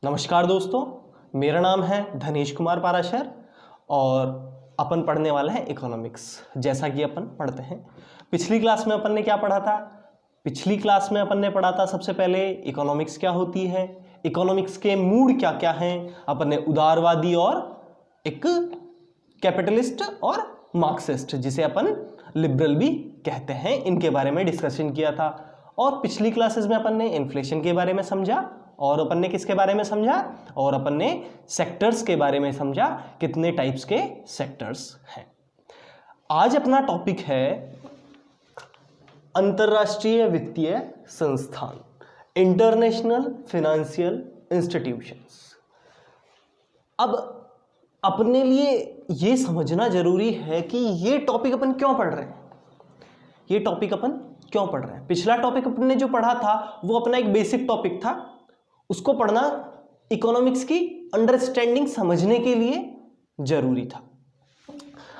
नमस्कार दोस्तों, मेरा नाम है धनेश कुमार पाराशर और अपन पढ़ने वाला है इकोनॉमिक्स। जैसा कि अपन पढ़ते हैं, पिछली क्लास में अपन ने क्या पढ़ा था? पिछली क्लास में अपन ने पढ़ा था सबसे पहले इकोनॉमिक्स क्या होती है, इकोनॉमिक्स के मूड क्या क्या हैं। अपन ने उदारवादी और एक कैपिटलिस्ट और मार्क्सिस्ट, जिसे अपन लिबरल भी कहते हैं, इनके बारे में डिस्कशन किया था। और पिछली क्लासेस में अपन ने इन्फ्लेशन के बारे में समझा और अपन ने किसके बारे में समझा, और अपन ने सेक्टर्स के बारे में समझा, कितने टाइप्स के सेक्टर्स हैं। आज अपना टॉपिक है अंतरराष्ट्रीय वित्तीय संस्थान, इंटरनेशनल फाइनेंशियल इंस्टीट्यूशंस। अब अपने लिए ये समझना जरूरी है कि ये टॉपिक अपन क्यों पढ़ रहे हैं, ये टॉपिक अपन क्यों पढ़ रहे हैं। पिछला टॉपिक अपन ने जो पढ़ा था वो अपना एक बेसिक टॉपिक था, उसको पढ़ना इकोनॉमिक्स की अंडरस्टैंडिंग समझने के लिए जरूरी था।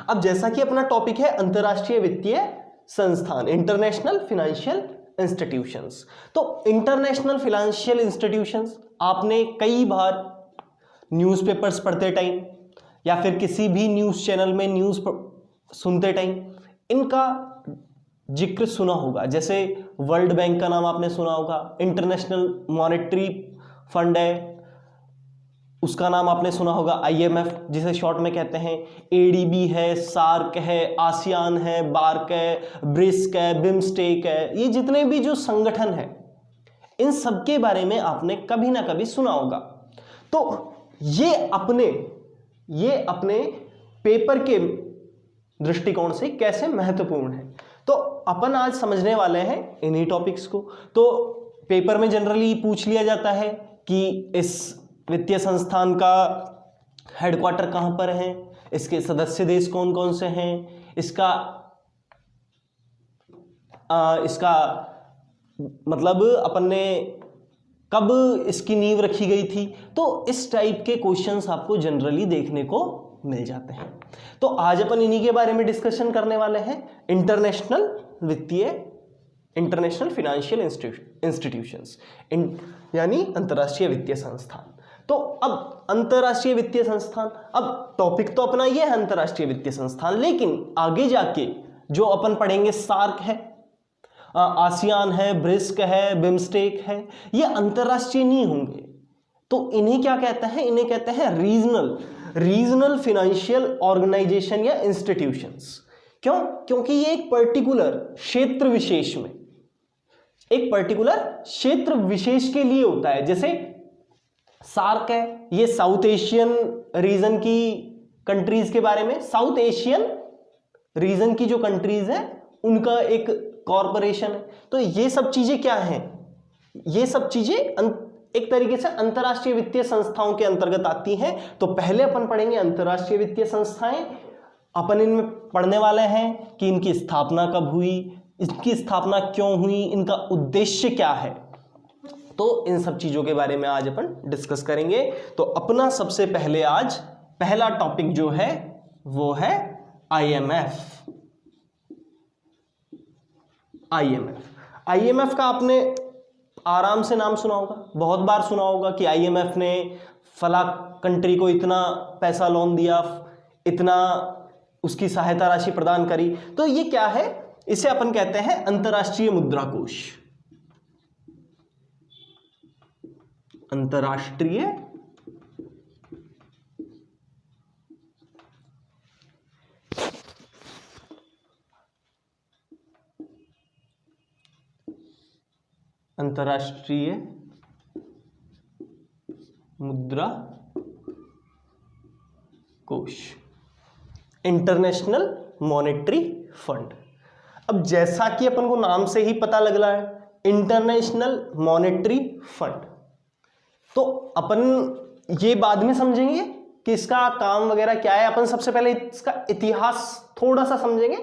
अब जैसा कि अपना टॉपिक है अंतरराष्ट्रीय वित्तीय संस्थान, इंटरनेशनल फाइनेंशियल इंस्टीट्यूशंस, तो इंटरनेशनल फाइनेंशियल इंस्टीट्यूशंस आपने कई बार न्यूज़पेपर्स पढ़ते टाइम या फिर किसी भी न्यूज़ चैनल में न्यूज़ सुनते टाइम इनका जिक्र सुना होगा। जैसे वर्ल्ड बैंक का नाम आपने सुना होगा, इंटरनेशनल मॉनेटरी फंड है, उसका नाम आपने सुना होगा, IMF जिसे शॉर्ट में कहते हैं, ADB है, सार्क है, आसियान है, बार्क है, ब्रिस्क है, बिम्स्टेक है, ये जितने भी जो संगठन है इन सब के बारे में आपने कभी ना कभी सुना होगा। तो ये अपने पेपर के दृष्टिकोण से कैसे महत्वपूर्ण है, तो अपन आज समझने वाले हैं इन्हीं टॉपिक्स को। तो पेपर में जनरली पूछ लिया जाता है कि इस वित्तीय संस्थान का हेडक्वार्टर कहाँ पर है, इसके सदस्य देश कौन कौन से हैं, इसका मतलब अपन ने कब इसकी नींव रखी गई थी। तो इस टाइप के क्वेश्चंस आपको जनरली देखने को मिल जाते हैं। तो आज अपन इन्हीं के बारे में डिस्कशन करने वाले हैं, इंटरनेशनल फाइनेंशियल इंस्टीट्यूशंस, यानी अंतरराष्ट्रीय वित्तीय संस्थान। तो अब अंतरराष्ट्रीय वित्तीय संस्थान, अब टॉपिक तो अपना ये है अंतरराष्ट्रीय वित्तीय संस्थान, लेकिन आगे जाके जो अपन पढ़ेंगे सार्क है, आसियान है, ब्रिस्क है, बिम्स्टेक है, ये अंतरराष्ट्रीय नहीं होंगे। तो इन्हें क्या कहते हैं? इन्हें कहते हैं रीजनल फाइनेंशियल ऑर्गेनाइजेशन या इंस्टीट्यूशंस। क्यों? क्योंकि ये एक पर्टिकुलर क्षेत्र विशेष के लिए होता है। जैसे सार्क है, ये साउथ एशियन रीजन की कंट्रीज के बारे में, साउथ एशियन रीजन की जो कंट्रीज है उनका एक कॉरपोरेशन है। तो ये सब चीजें क्या हैं? ये सब चीजें एक तरीके से अंतरराष्ट्रीय वित्तीय संस्थाओं के अंतर्गत आती हैं। तो पहले अपन पढ़ेंगे अंतरराष्ट्रीय वित्तीय संस्थाएं, अपन इनमें पढ़ने वाले हैं कि इनकी स्थापना कब हुई, इसकी स्थापना क्यों हुई, इनका उद्देश्य क्या है। तो इन सब चीजों के बारे में आज अपन डिस्कस करेंगे। तो अपना सबसे पहले आज पहला टॉपिक जो है वो है IMF का आपने आराम से नाम सुना होगा, बहुत बार सुना होगा कि IMF ने फला कंट्री को इतना पैसा लोन दिया, इतना उसकी सहायता राशि प्रदान करी। तो ये क्या है? इसे अपन कहते हैं अंतरराष्ट्रीय मुद्रा कोष। अंतरराष्ट्रीय मुद्रा कोष, इंटरनेशनल मॉनेटरी फंड। अब जैसा कि अपन को नाम से ही पता लग रहा है, इंटरनेशनल मॉनेटरी फंड, तो अपन ये बाद में समझेंगे कि इसका काम वगैरह क्या है। अपन सबसे पहले इसका इतिहास थोड़ा सा समझेंगे,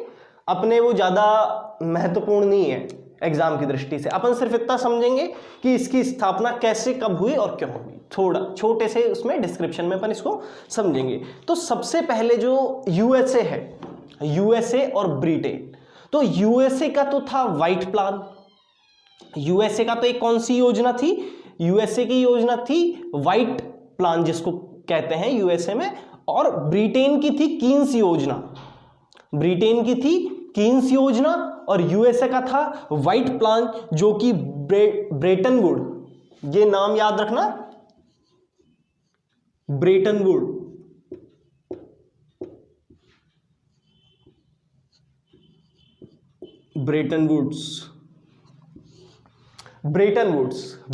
अपने वो ज्यादा महत्वपूर्ण नहीं है एग्जाम की दृष्टि से। अपन सिर्फ इतना समझेंगे कि इसकी स्थापना कैसे, कब हुई और क्यों हुई, थोड़ा छोटे से उसमें डिस्क्रिप्शन में अपन इसको समझेंगे। तो सबसे पहले जो USA है, USA और ब्रिटेन, तो USA का तो था व्हाइट प्लान, USA का तो एक कौन सी योजना थी, यूएसए की योजना थी व्हाइट प्लान जिसको कहते हैं यूएसए में, और ब्रिटेन की थी कीन्स योजना। ब्रिटेन की थी कीन्स योजना और यूएसए का था व्हाइट प्लान जो कि ब्रेटन वुड, ये नाम याद रखना, Bretton Wood. Bretton Woods,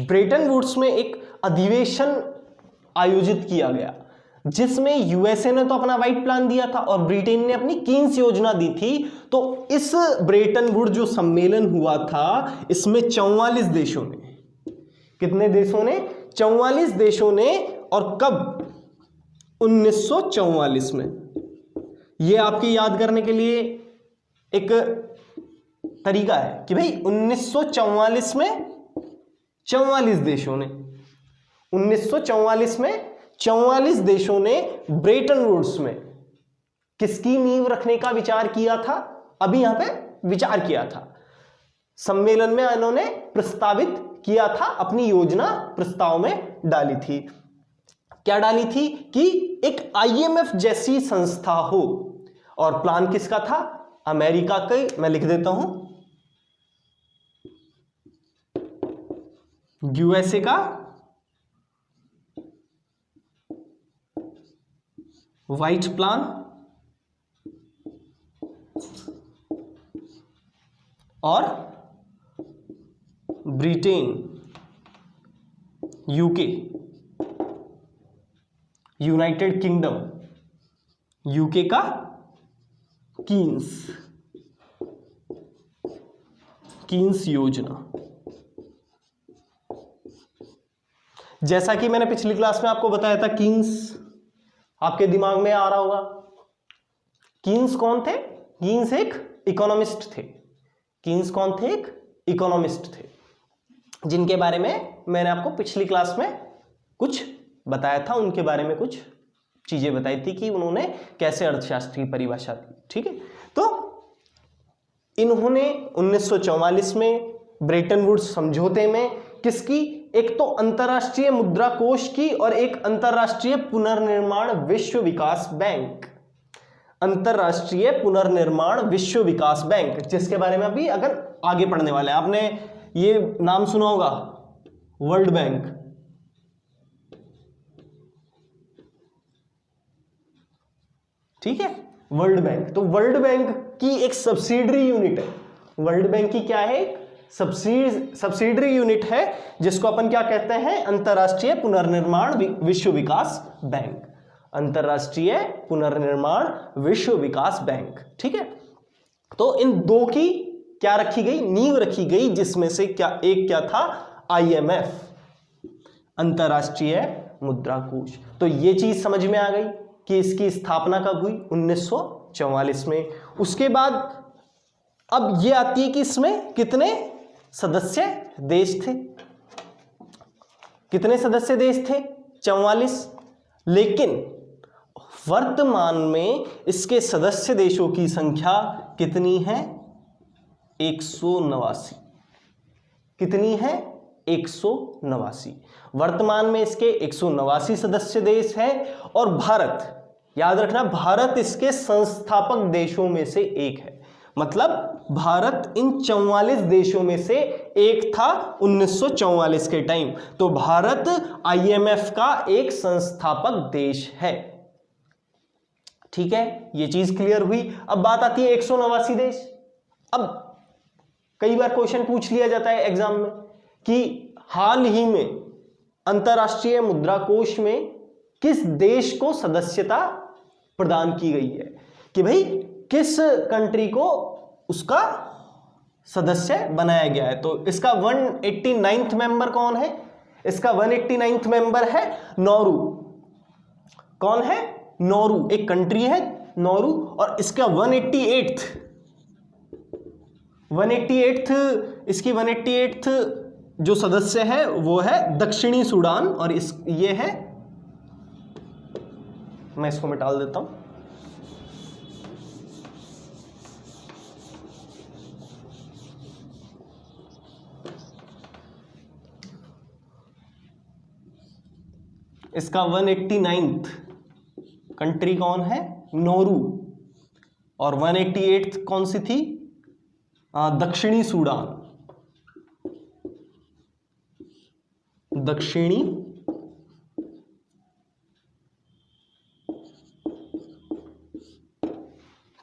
Bretton Woods में एक अधिवेशन आयोजित किया गया जिसमें यूएसए ने तो अपना व्हाइट प्लान दिया था और ब्रिटेन ने अपनी कीन्स योजना दी थी। तो इस ब्रेटन वुड जो सम्मेलन हुआ था इसमें 44 देशों ने, कितने देशों ने? 44 देशों ने। और कब? 1944 में। यह आपके याद करने के लिए एक तरीका है कि भाई 1944 में 44 देशों ने, 1944 में 44 देशों ने ब्रेटन वुड्स में किसकी नींव रखने का विचार किया था? अभी यहां पे विचार किया था, सम्मेलन में इन्होंने प्रस्तावित किया था, अपनी योजना प्रस्ताव में डाली थी। क्या डाली थी? कि एक आईएमएफ जैसी संस्था हो। और प्लान किसका था? अमेरिका का। मैं लिख देता हूं, यूएसए का व्हाइट प्लान और Britain, UK, United kingdom, UK का कीन्स योजना। जैसा कि मैंने पिछली क्लास में आपको बताया था, कीन्स आपके दिमाग में आ रहा होगा। कीन्स कौन थे? कीन्स एक इकोनॉमिस्ट थे। कीन्स कौन थे? एक इकोनॉमिस्ट थे, जिनके बारे में मैंने आपको पिछली क्लास में कुछ बताया था, उनके बारे में कुछ चीजें बताई थी कि उन्होंने कैसे अर्थशास्त्र की परिभाषा दी। ठीक है, तो इन्होंने 1944 में ब्रेटन वुड्स समझौते में किसकी? एक तो अंतरराष्ट्रीय मुद्रा कोष की और एक अंतरराष्ट्रीय पुनर्निर्माण विश्व विकास बैंक। अंतरराष्ट्रीय पुनर्निर्माण विश्व विकास बैंक, जिसके बारे में अभी अगर आगे पढ़ने वाले हैं, आपने ये नाम सुना होगा, वर्ल्ड बैंक। ठीक है, वर्ल्ड बैंक। तो वर्ल्ड बैंक की एक सब्सिडरी यूनिट है। वर्ल्ड बैंक की क्या है? सब्सिडरी यूनिट है, जिसको अपन क्या कहते हैं? अंतरराष्ट्रीय पुनर्निर्माण विश्व विकास बैंक। अंतरराष्ट्रीय पुनर्निर्माण विश्व विकास बैंक। ठीक है, तो इन दो की क्या रखी गई? नींव रखी गई, जिसमें से क्या था? आईएमएफ, अंतरराष्ट्रीय मुद्रा कोष। तो ये चीज समझ में आ गई कि इसकी स्थापना कब हुई? 1944 में। उसके बाद अब ये आती है कि इसमें कितने सदस्य देश थे? कितने सदस्य देश थे? 44। लेकिन वर्तमान में इसके सदस्य देशों की संख्या कितनी है? 189। कितनी है? 189। वर्तमान में इसके 189 सदस्य देश हैं और भारत, याद रखना, भारत इसके संस्थापक देशों में से एक है। मतलब भारत इन 44 देशों में से एक था 1944 के टाइम। तो भारत आईएमएफ का एक संस्थापक देश है। ठीक है, ये चीज क्लियर हुई। अब बात आती है 189 देश। अब कई बार क्वेश्चन पूछ लिया जाता है एग्जाम में कि हाल ही में अंतरराष्ट्रीय मुद्रा कोष में किस देश को सदस्यता प्रदान की गई है, कि भाई किस कंट्री को उसका सदस्य बनाया गया है। तो इसका 189th मेंबर कौन है? इसका 189th मेंबर है नौरू। कौन है? नौरू, एक कंट्री है नौरू। और इसका 188th इसकी 188th जो सदस्य है वो है दक्षिणी सूडान। और ये है, मैं इसको मिटा देता हूं, इसका 189th कंट्री कौन है? नोरू। और 188th कौन सी थी? दक्षिणी सूडान। दक्षिणी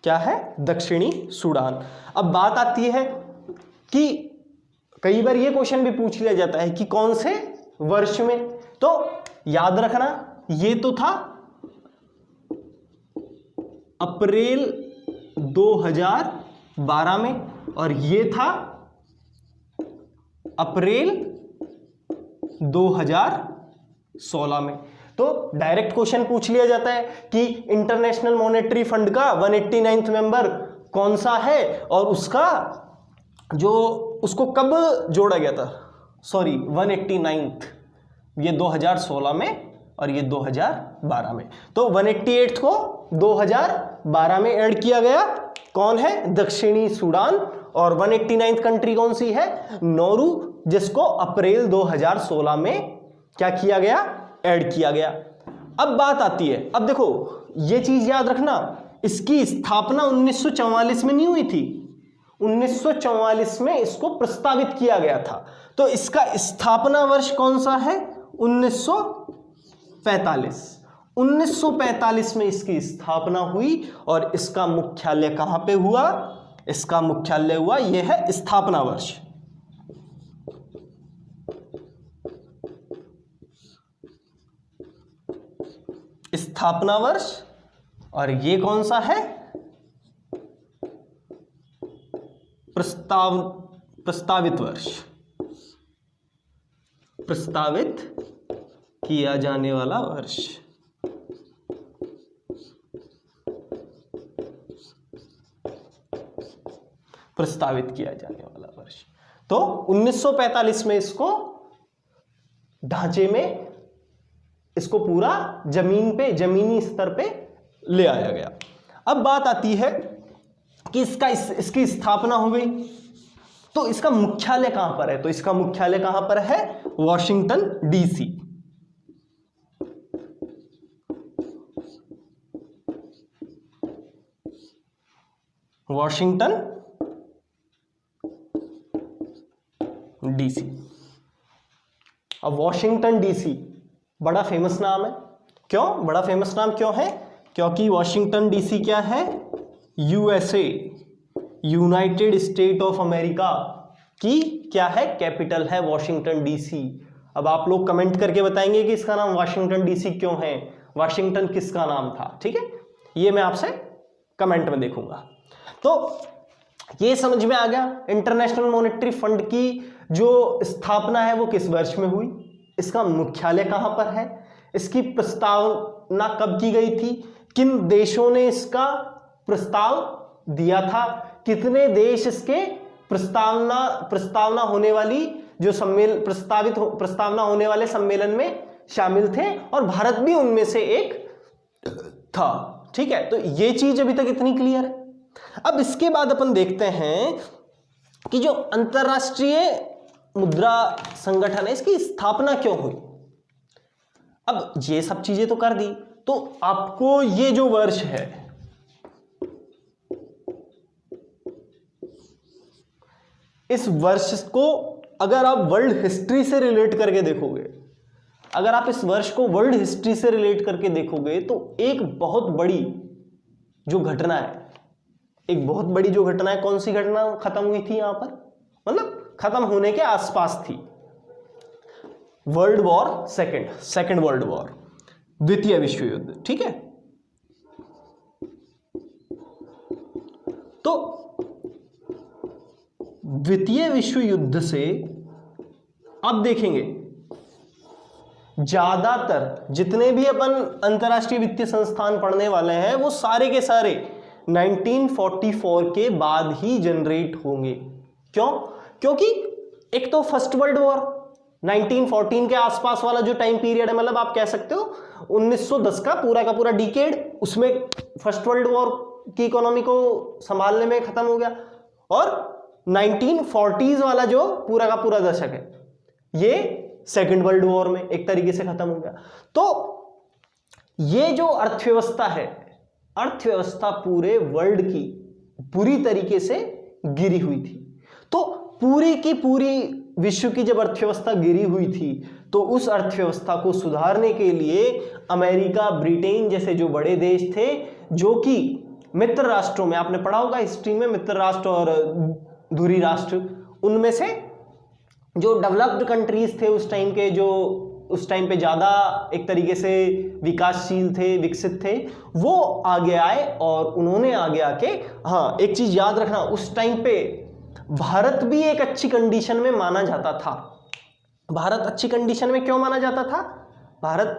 क्या है? दक्षिणी सूडान। अब बात आती है कि कई बार ये क्वेश्चन भी पूछ लिया जाता है कि कौन से वर्ष में, तो याद रखना ये तो था अप्रैल 2012 में और ये था अप्रैल 2016 में। तो डायरेक्ट क्वेश्चन पूछ लिया जाता है कि इंटरनेशनल मॉनेटरी फंड का 189th मेंबर कौन सा है और उसका जो उसको कब जोड़ा गया था, सॉरी 189th, ये 2016 में और ये 2012 में। तो 188 को 2012 में ऐड किया गया। कौन है? दक्षिणी सूडान। और 189th कंट्री कौन सी है? नोरू, जिसको अप्रैल 2016 में क्या किया गया? ऐड किया गया। अब बात आती है, अब देखो ये चीज याद रखना, इसकी स्थापना 1944 में नहीं हुई थी, 1944 में इसको प्रस्तावित किया गया था। तो इसका स्थापना वर्ष कौन सा है? 1945। 1945 में इसकी स्थापना हुई और इसका मुख्यालय कहां पे हुआ? इसका मुख्यालय हुआ, यह है स्थापना वर्ष। स्थापना वर्ष। और ये कौन सा है? प्रस्तावित वर्ष, प्रस्तावित किया जाने वाला वर्ष। प्रस्तावित किया जाने वाला वर्ष। तो 1945 में इसको ढांचे में, इसको पूरा जमीन पे, जमीनी स्तर पे ले आया गया। अब बात आती है कि इसकी स्थापना हो गई, तो इसका मुख्यालय कहां पर है? तो इसका मुख्यालय कहां पर है? Washington DC. Washington DC. अब वॉशिंगटन डीसी बड़ा फेमस नाम है। क्यों बड़ा फेमस नाम क्यों है? क्योंकि वॉशिंगटन डीसी क्या है? USA, United state of America की क्या है? कैपिटल है वॉशिंगटन डीसी। अब आप लोग कमेंट करके बताएंगे कि इसका नाम वॉशिंगटन डीसी क्यों है, वाशिंगटन किसका नाम था। ठीक है, ये मैं आपसे कमेंट में देखूंगा। तो ये समझ में आ गया इंटरनेशनल मॉनेटरी फंड की जो स्थापना है वो किस वर्ष में हुई, इसका मुख्यालय कहां पर है, इसकी प्रस्तावना कब की गई थी, किन देशों ने इसका प्रस्ताव दिया था, कितने देश इसके प्रस्तावना होने वाली जो प्रस्तावना होने वाले सम्मेलन में शामिल थे और भारत भी उनमें से एक था। ठीक है, तो ये चीज अभी तक इतनी क्लियर है। अब इसके बाद अपन देखते हैं कि जो अंतरराष्ट्रीय मुद्रा संगठन है इसकी स्थापना क्यों हुई। अब ये सब चीजें तो कर दी, तो आपको ये जो वर्ष है, इस वर्ष को अगर आप वर्ल्ड हिस्ट्री से रिलेट करके देखोगे, अगर आप इस वर्ष को वर्ल्ड हिस्ट्री से रिलेट करके देखोगे तो एक बहुत बड़ी जो घटना है, कौन सी घटना खत्म हुई थी यहां पर, मतलब खत्म होने के आसपास थी। World war second world war, द्वितीय विश्व युद्ध। ठीक है, तो द्वितीय विश्व युद्ध से अब देखेंगे ज्यादातर जितने भी अपन अंतरराष्ट्रीय वित्तीय संस्थान पढ़ने वाले हैं वो सारे के सारे 1944 के बाद ही जनरेट होंगे। क्यों? क्योंकि एक तो फर्स्ट वर्ल्ड वॉर 1914 के आसपास वाला जो टाइम पीरियड है, मतलब आप कह सकते हो 1910 का पूरा डिकेड, उसमें फर्स्ट वर्ल्ड वॉर की इकोनॉमी को संभालने में खत्म हो गया, और 1940s वाला जो पूरा का पूरा दशक है ये सेकेंड वर्ल्ड वॉर में एक तरीके से खत्म हो गया। तो ये जो अर्थव्यवस्था है, अर्थव्यवस्था पूरे वर्ल्ड की बुरी तरीके से गिरी हुई थी। तो पूरी की पूरी विश्व की जब अर्थव्यवस्था गिरी हुई थी तो उस अर्थव्यवस्था को सुधारने के लिए अमेरिका, ब्रिटेन जैसे जो बड़े देश थे, जो कि मित्र राष्ट्रों में, आपने पढ़ा होगा हिस्ट्री में, मित्र राष्ट्र और धुरी राष्ट्र, उनमें से जो डेवलप्ड कंट्रीज थे उस टाइम के, जो उस टाइम पे ज्यादा एक तरीके से विकासशील थे, विकसित थे, वो आगे आए और उन्होंने आगे आके, हाँ एक चीज याद रखना, उस टाइम पे भारत भी एक अच्छी कंडीशन में माना जाता था। भारत अच्छी कंडीशन में क्यों माना जाता था? भारत,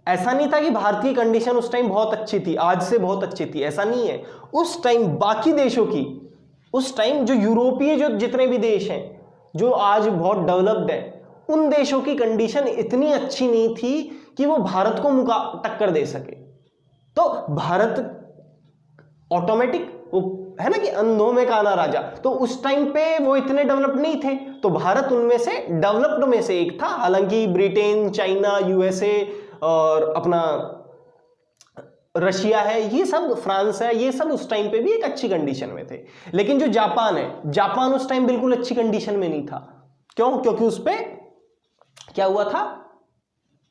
ऐसा नहीं था कि भारत की कंडीशन उस टाइम बहुत अच्छी थी, आज से बहुत अच्छी थी, ऐसा नहीं है। उस टाइम बाकी देशों की, उस टाइम जो यूरोपीय जो जितने भी देश हैं जो आज बहुत डेवलप्ड है, उन देशों की कंडीशन इतनी अच्छी नहीं थी कि वो भारत को टक्कर दे सके। तो भारत ऑटोमेटिक, वो है ना कि अंधों में काना राजा, तो उस टाइम पे वो इतने डेवलप्ड नहीं थे, तो भारत उनमें से डेवलप्ड में से एक था। हालांकि ब्रिटेन, चाइना, यूएसए और अपना रशिया है, ये सब, फ्रांस है, ये सब उस टाइम पे भी एक अच्छी कंडीशन में थे। लेकिन जो जापान है, जापान उस टाइम बिल्कुल अच्छी कंडीशन में नहीं था। क्यों? क्योंकि उस पे क्या हुआ था?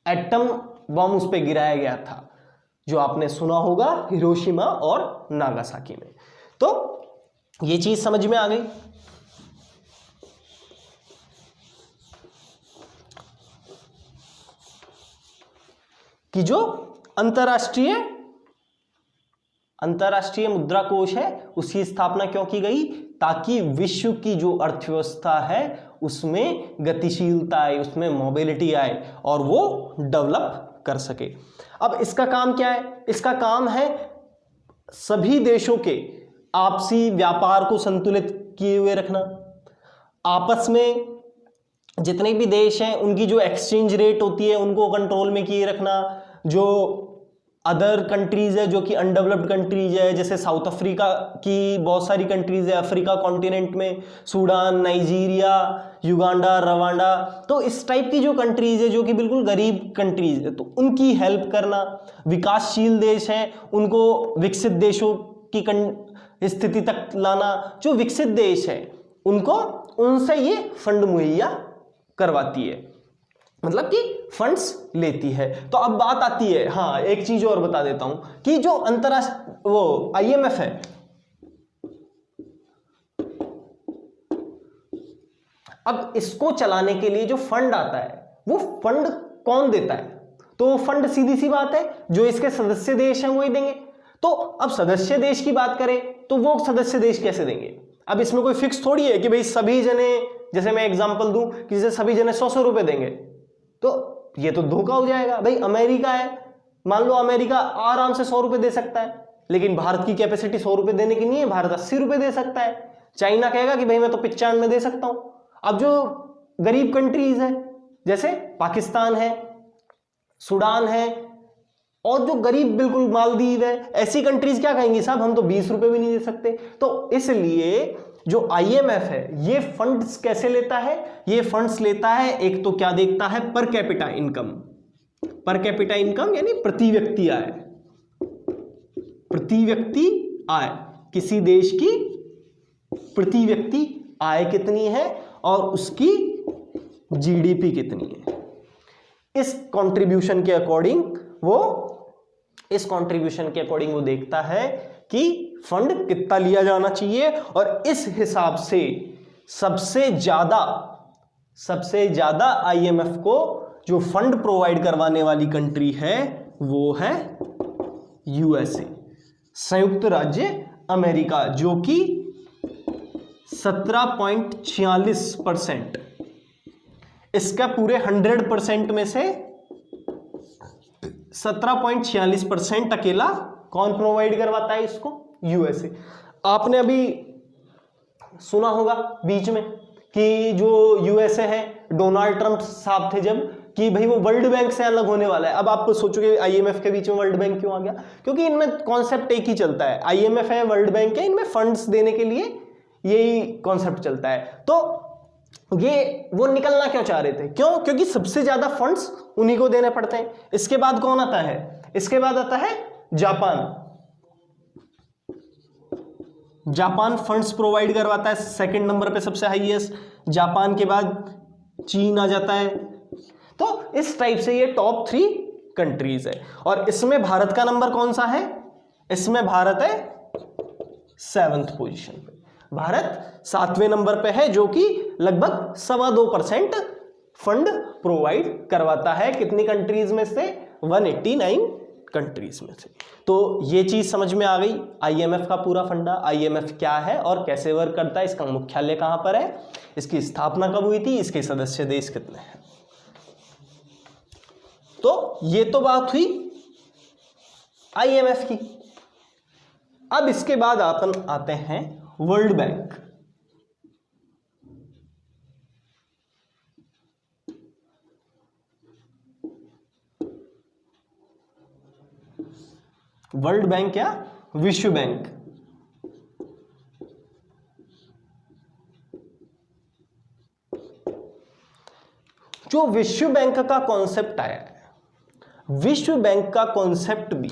एटम बम उस पे गिराया गया था, जो आपने सुना होगा, हिरोशिमा और नागासाकी में। तो ये चीज समझ में आ गई। कि जो अंतरराष्ट्रीय मुद्रा कोष है उसकी स्थापना क्यों की गई? ताकि विश्व की जो अर्थव्यवस्था है उसमें गतिशीलता आए, उसमें मोबिलिटी आए और वो डेवलप कर सके। अब इसका काम क्या है? इसका काम है सभी देशों के आपसी व्यापार को संतुलित किए हुए रखना, आपस में जितने भी देश हैं उनकी जो एक्सचेंज रेट होती है उनको कंट्रोल में किए रखना, जो अदर कंट्रीज है जो कि अनडेवलप्ड कंट्रीज है, जैसे साउथ अफ्रीका की बहुत सारी कंट्रीज है अफ्रीका कॉन्टिनेंट में, सूडान, नाइजीरिया, युगांडा, रवांडा, तो इस टाइप की जो कंट्रीज है जो कि बिल्कुल गरीब कंट्रीज है, तो उनकी हेल्प करना। विकासशील देश हैं उनको विकसित देशों की स्थिति तक लाना, जो विकसित देश है उनको, उनसे ये फंड मुहैया करवाती है, मतलब कि फंड्स लेती है। तो अब बात आती है, हाँ एक चीज और बता देता हूं कि जो अंतरराष्ट्रीय वो आईएमएफ है, अब इसको चलाने के लिए जो फंड आता है वो फंड कौन देता है? तो फंड सीधी सी बात है जो इसके सदस्य देश हैं वही देंगे। तो अब सदस्य देश की बात करें तो वो सदस्य देश कैसे देंगे? अब इसमें कोई फिक्स थोड़ी है कि भाई सभी जने, जैसे मैं एग्जांपल दूं कि जैसे सभी जने 100 रुपए देंगे, तो ये तो धोखा हो जाएगा। भाई अमेरिका है, मान लो अमेरिका आराम से 100 रुपए दे सकता है, लेकिन भारत की कैपेसिटी 100 रुपए देने की नहीं है, भारत 80 रुपए दे सकता है। चाइना कहेगा कि भाई मैं तो 95 दे सकता हूं। अब जो गरीब कंट्रीज है जैसे पाकिस्तान है, सूडान है, और जो गरीब बिल्कुल मालदीव है, ऐसी कंट्रीज क्या कहेंगी, साहब हम तो 20 रुपए भी नहीं दे सकते। तो इसलिए जो आईएमएफ है ये फंड्स कैसे लेता है? ये फंड्स लेता है, एक तो क्या देखता है, per capita income. Per capita income यानी प्रति व्यक्ति आय, प्रति व्यक्ति आय, किसी देश की प्रति व्यक्ति आय कितनी है और उसकी जीडीपी कितनी है। इस कंट्रीब्यूशन के अकॉर्डिंग वो देखता है कि फंड कितना लिया जाना चाहिए, और इस हिसाब से सबसे ज्यादा आईएमएफ को जो फंड प्रोवाइड करवाने वाली कंट्री है वो है यूएसए, संयुक्त राज्य अमेरिका, जो कि 17.46%, इसका पूरे 100% में से 17.46% अकेला कौन प्रोवाइड करवाता है इसको? यूएसए। आपने अभी सुना होगा बीच में कि जो यूएसए है, डोनाल्ड ट्रंप साहब थे जब, कि भाई वो वर्ल्ड बैंक से अलग होने वाला है। अब आप सोचोगे आईएमएफ के बीच में वर्ल्ड बैंक क्यों आ गया? क्योंकि इनमें कॉन्सेप्ट एक ही चलता है, आईएमएफ है, वर्ल्ड बैंक है, इनमें फंड्स देने के लिए यही कॉन्सेप्ट चलता है। तो ये वो निकलना क्यों चाह रहे थे? क्यों? क्योंकि सबसे ज्यादा फंड्स उन्हीं को देने पड़ते हैं। इसके बाद कौन आता है? इसके बाद आता है जापान। जापान फंड्स प्रोवाइड करवाता है, सेकंड नंबर पे सबसे हाईएस्ट। जापान के बाद चीन आ जाता है। तो इस टाइप से ये टॉप 3 कंट्रीज है। और इसमें भारत का नंबर कौन सा है? इसमें भारत है 7th पोजीशन पे। भारत 7वें नंबर पे है, जो कि लगभग 2.25% फंड प्रोवाइड करवाता है। कितनी कंट्रीज में से? 189 कंट्रीज में से। तो ये चीज समझ में आ गई आईएमएफ का पूरा फंडा, आईएमएफ क्या है और कैसे वर्क करता है, इसका मुख्यालय कहां पर है, इसकी स्थापना कब हुई थी, इसके सदस्य देश कितने हैं। तो ये तो बात हुई आईएमएफ की। अब इसके बाद अपन आते हैं वर्ल्ड बैंक। वर्ल्ड बैंक क्या? विश्व बैंक। जो विश्व बैंक का कॉन्सेप्ट आया है, विश्व बैंक का कॉन्सेप्ट भी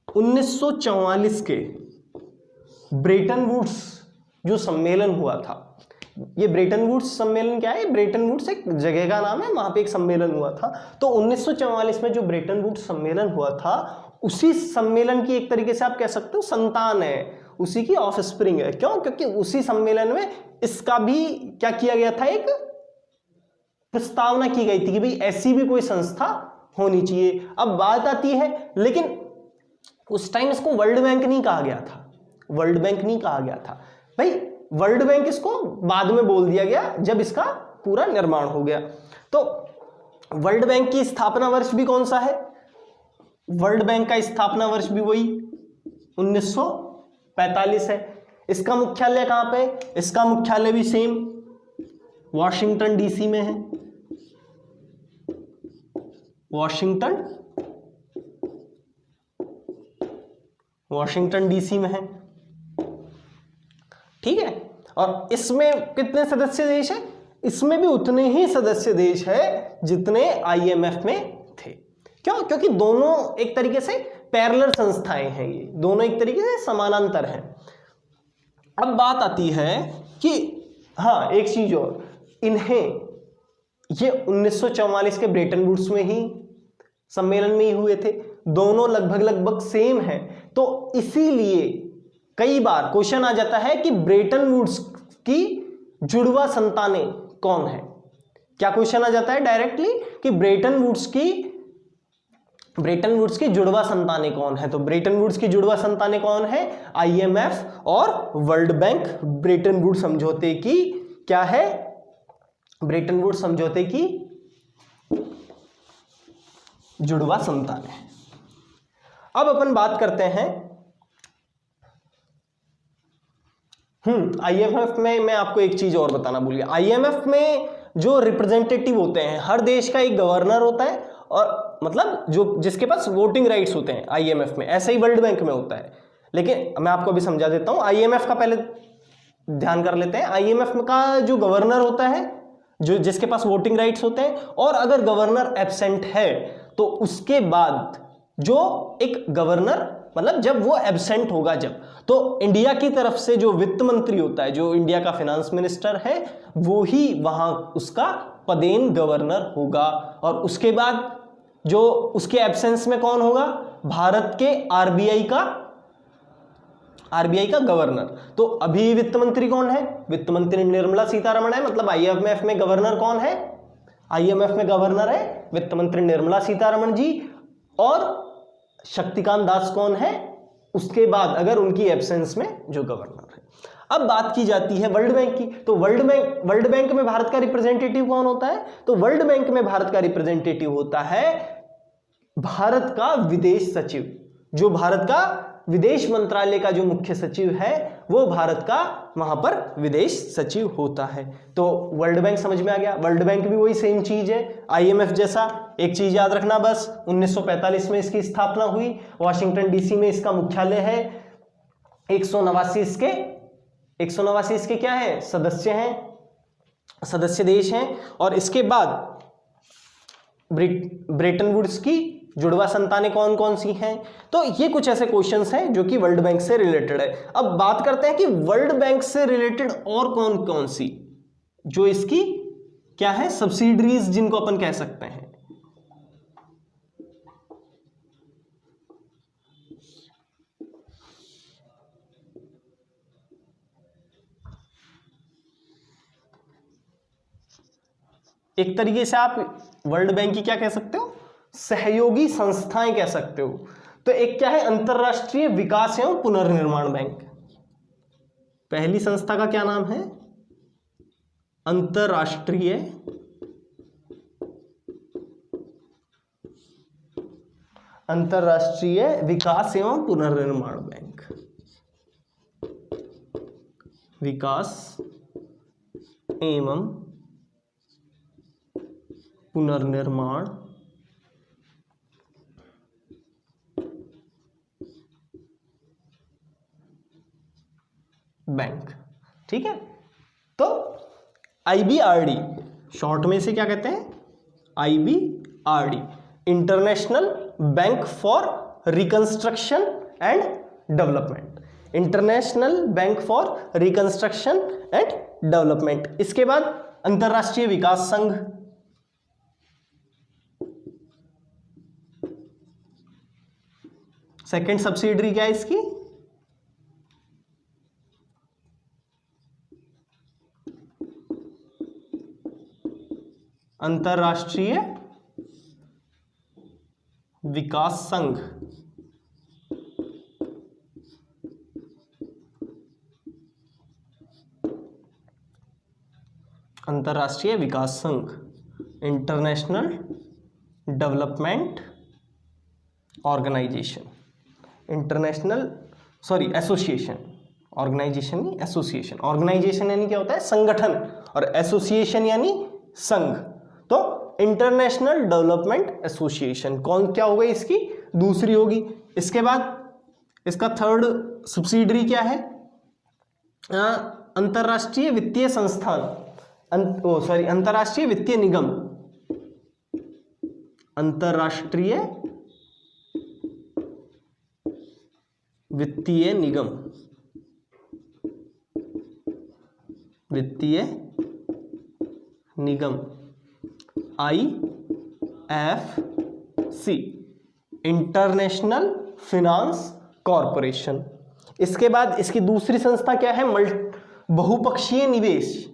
1944 के ब्रेटन वुड्स जो सम्मेलन हुआ था। ये ब्रेटन वुड्स सम्मेलन क्या है? ब्रेटन वुड्स एक जगह का नाम है, वहां पे एक सम्मेलन हुआ था। तो 1944 में जो ब्रेटन वुड्स सम्मेलन हुआ था, उसी सम्मेलन की एक तरीके से आप कह सकते हो संतान है, उसी की ऑफस्प्रिंग है। क्यों? क्योंकि उसी सम्मेलन में इसका भी क्या किया गया था, एक प्रस्तावना की गई थी कि भाई ऐसी भी कोई संस्था होनी चाहिए। अब बात आती है, लेकिन उस टाइम इसको वर्ल्ड बैंक नहीं कहा गया था, वर्ल्ड बैंक नहीं कहा गया था भाई। वर्ल्ड बैंक इसको बाद में बोल दिया गया जब इसका पूरा निर्माण हो गया। तो वर्ल्ड बैंक की स्थापना वर्ष भी कौन सा है? वर्ल्ड बैंक का स्थापना वर्ष भी वही 1945 है। इसका मुख्यालय कहां पे? इसका मुख्यालय भी सेम वॉशिंगटन डीसी में है। वॉशिंगटन डीसी में है, ठीक है। और इसमें कितने सदस्य देश है? इसमें भी उतने ही सदस्य देश है जितने आईएमएफ में थे। क्यों? क्योंकि दोनों एक तरीके से पैरेलल संस्थाएं हैं, ये दोनों एक तरीके से समानांतर हैं। अब बात आती है कि हाँ, एक चीज और, इन्हें ये 1944 के ब्रेटन वुड्स में ही सम्मेलन में ही हुए थे, दोनों लगभग सेम है। तो इसीलिए कई बार क्वेश्चन आ जाता है कि ब्रेटन वुड्स की जुड़वा संतानें कौन है। क्या क्वेश्चन आ जाता है डायरेक्टली कि ब्रेटन वुड्स की जुड़वा संतानें कौन है? तो ब्रेटन वुड्स की जुड़वा संतानें कौन है? आईएमएफ और वर्ल्ड बैंक ब्रेटन वुड्स समझौते की क्या है? ब्रेटन वुड्स समझौते की जुड़वा संतानें। अब अपन बात करते हैं आईएमएफ में। मैं आपको एक चीज और बताना भूल गया। आईएमएफ में जो रिप्रेजेंटेटिव होते हैं, हर देश का एक गवर्नर होता है, और मतलब जो जिसके पास वोटिंग राइट्स होते हैं आईएमएफ में। ऐसे ही वर्ल्ड बैंक में होता है, लेकिन मैं आपको अभी समझा देता हूं। आईएमएफ का पहले ध्यान कर लेते हैं। आईएमएफ का जो गवर्नर होता है, जो जिसके पास वोटिंग राइट्स होते हैं, और अगर गवर्नर एब्सेंट है तो उसके बाद जो एक गवर्नर, मतलब जब वो एब्सेंट होगा, जब तो इंडिया की तरफ से जो वित्त मंत्री होता है, जो इंडिया का फाइनेंस मिनिस्टर है, वो ही वहां उसका पदेन गवर्नर होगा। और उसके बाद जो उसके एब्सेंस में कौन होगा? भारत के आरबीआई का गवर्नर। तो अभी वित्त मंत्री कौन है? वित्त मंत्री निर्मला सीतारमण है। मतलब आईएमएफ में गवर्नर कौन है? आईएमएफ में गवर्नर है वित्त मंत्री निर्मला सीतारमण जी। और शक्तिकांत दास कौन है उसके बाद, अगर उनकी एब्सेंस में जो गवर्नर है। अब बात की जाती है वर्ल्ड बैंक की। तो वर्ल्ड बैंक में भारत का रिप्रेजेंटेटिव कौन होता है? तो वर्ल्ड बैंक में भारत का रिप्रेजेंटेटिव होता है भारत का विदेश सचिव। जो भारत का विदेश मंत्रालय का जो मुख्य सचिव है, वो भारत का वहां पर विदेश सचिव होता है। तो वर्ल्ड बैंक समझ में आ गया। वर्ल्ड बैंक भी वही सेम चीज है आईएमएफ जैसा। एक चीज याद रखना बस, 1945 में इसकी स्थापना हुई, वॉशिंगटन डीसी में इसका मुख्यालय है। 189 इसके क्या है? सदस्य हैं। सदस्य देश हैं। और इसके बाद ब्रेटन वुड्स की जुड़वा संतानें कौन कौन सी हैं। तो ये कुछ ऐसे क्वेश्चंस हैं जो कि वर्ल्ड बैंक से रिलेटेड है। अब बात करते हैं कि वर्ल्ड बैंक से रिलेटेड और कौन कौन सी जो इसकी क्या है सब्सिडरीज जिनको अपन कह सकते हैं। एक तरीके से आप वर्ल्ड बैंक की क्या कह सकते हो, सहयोगी संस्थाएं कह सकते हो। तो एक क्या है, अंतरराष्ट्रीय विकास एवं पुनर्निर्माण बैंक। पहली संस्था का क्या नाम है, अंतरराष्ट्रीय विकास एवं पुनर्निर्माण बैंक। विकास एवं पुनर्निर्माण बैंक। ठीक है, तो IBRD शॉर्ट में से क्या कहते हैं, IBRD, international bank for reconstruction and development. International bank for reconstruction and development. इसके बाद अंतरराष्ट्रीय विकास संघ, सेकेंड सब्सिडरी क्या है इसकी, अंतरराष्ट्रीय विकास संघ। अंतरराष्ट्रीय विकास संघ, international development organisation, association. Organisation नहीं, एसोसिएशन। ऑर्गेनाइजेशन यानी क्या होता है, संगठन, और एसोसिएशन यानी संघ। तो इंटरनेशनल डेवलपमेंट एसोसिएशन कौन क्या हो गई इसकी, दूसरी होगी। इसके बाद इसका थर्ड सब्सिडरी क्या है, अंतरराष्ट्रीय वित्तीय संस्थान, अंतरराष्ट्रीय वित्तीय निगम। अंतरराष्ट्रीय वित्तीय निगम, वित्तीय निगम, IFC, इंटरनेशनल फिनांस कॉरपोरेशन। इसके बाद इसकी दूसरी संस्था क्या है, बहुपक्षीय निवेश।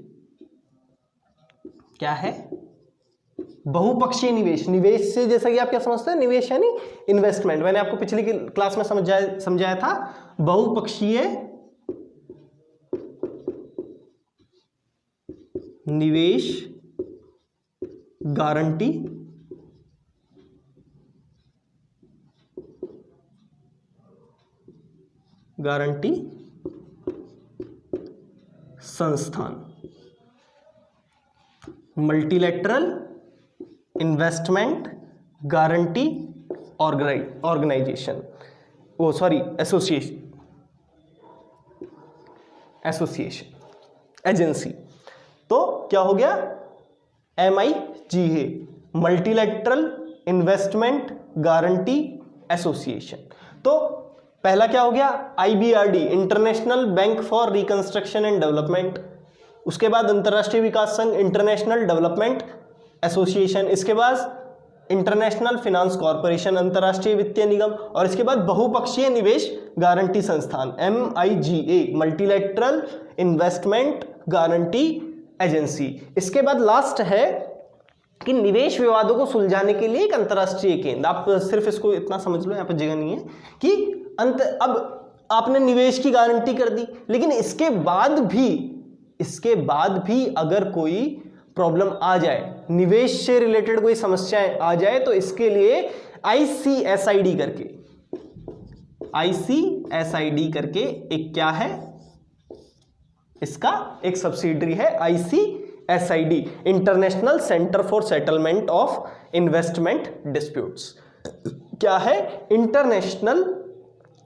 क्या है, बहुपक्षीय निवेश। निवेश से जैसा कि आप क्या समझते हैं, निवेश यानी इन्वेस्टमेंट। मैंने आपको पिछली क्लास में समझाया था, बहुपक्षीय निवेश गारंटी संस्थान, multilateral investment guarantee organisation, association agency. तो क्या हो गया, MIGA, multilateral investment guarantee association. तो पहला क्या हो गया, IBRD, international bank for reconstruction and development. उसके बाद अंतरराष्ट्रीय विकास संघ, इंटरनेशनल डेवलपमेंट एसोसिएशन। इसके बाद इंटरनेशनल फिनांस कॉरपोरेशन, अंतरराष्ट्रीय वित्तीय निगम। और इसके बाद बहुपक्षीय निवेश गारंटी संस्थान, MIGA, multilateral investment guarantee agency. इसके बाद लास्ट है कि निवेश विवादों को सुलझाने के लिए एक अंतरराष्ट्रीय केंद्र। आप सिर्फ इसको इतना समझ लो, यहाँ पर जगह नहीं है कि अब आपने निवेश की गारंटी कर दी, लेकिन इसके बाद भी अगर कोई प्रॉब्लम आ जाए, निवेश से रिलेटेड कोई समस्याएं आ जाए, तो इसके लिए ICSID करके एक क्या है, इसका एक सब्सिडरी है ICSID, international centre for settlement of investment disputes. क्या है, international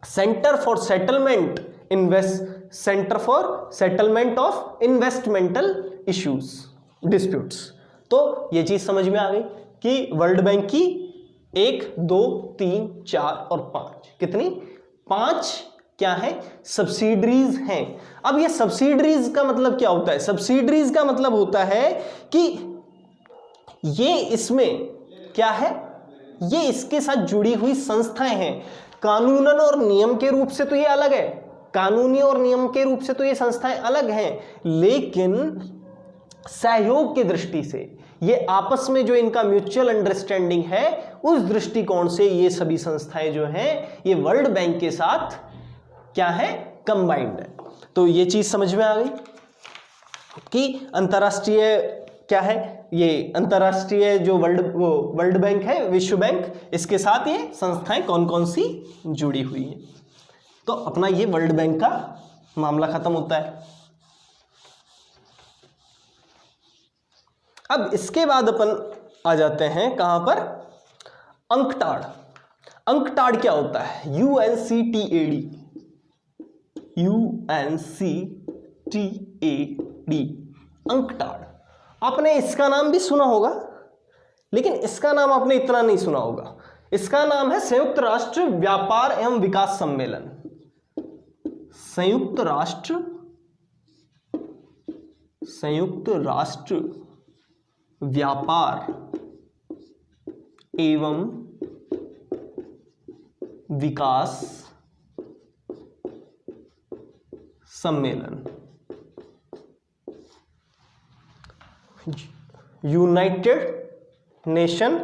centre for settlement of investmental issues. Disputes. तो ये चीज समझ में आ गई कि वर्ल्ड बैंक की 1, 2, 3, 4 और 5 कितनी 5 क्या है सब्सिडरीज हैं। अब ये सब्सिडरीज का मतलब क्या होता है? सब्सिडरीज का मतलब होता है कि ये इसमें क्या है, ये इसके साथ जुड़ी हुई संस्थाएं हैं। कानूनन और नियम के रूप से तो ये अलग है, कानूनी और नियम के रूप से तो ये संस्थाएं अलग हैं, लेकिन सहयोग की दृष्टि से ये आपस में जो इनका म्यूचुअल अंडरस्टैंडिंग है उस दृष्टिकोण से ये सभी संस्थाएं जो हैं ये वर्ल्ड बैंक के साथ क्या है कंबाइंड है। तो ये चीज समझ में आ गई कि अंतरराष्ट्रीय क्या है, ये अंतरराष्ट्रीय जो वर्ल्ड बैंक है, विश्व बैंक, इसके साथ ये संस्थाएं कौन कौन सी जुड़ी हुई हैं। तो अपना ये वर्ल्ड बैंक का मामला खत्म होता है। अब इसके बाद अपन आ जाते हैं कहां पर, अंकटाड। अंकटाड क्या होता है? UNCTAD, UNCTAD, UNCTAD. आपने इसका नाम भी सुना होगा, लेकिन इसका नाम आपने इतना नहीं सुना होगा। इसका नाम है संयुक्त राष्ट्र व्यापार एवं विकास सम्मेलन। संयुक्त राष्ट्र व्यापार एवं विकास सम्मेलन, United nation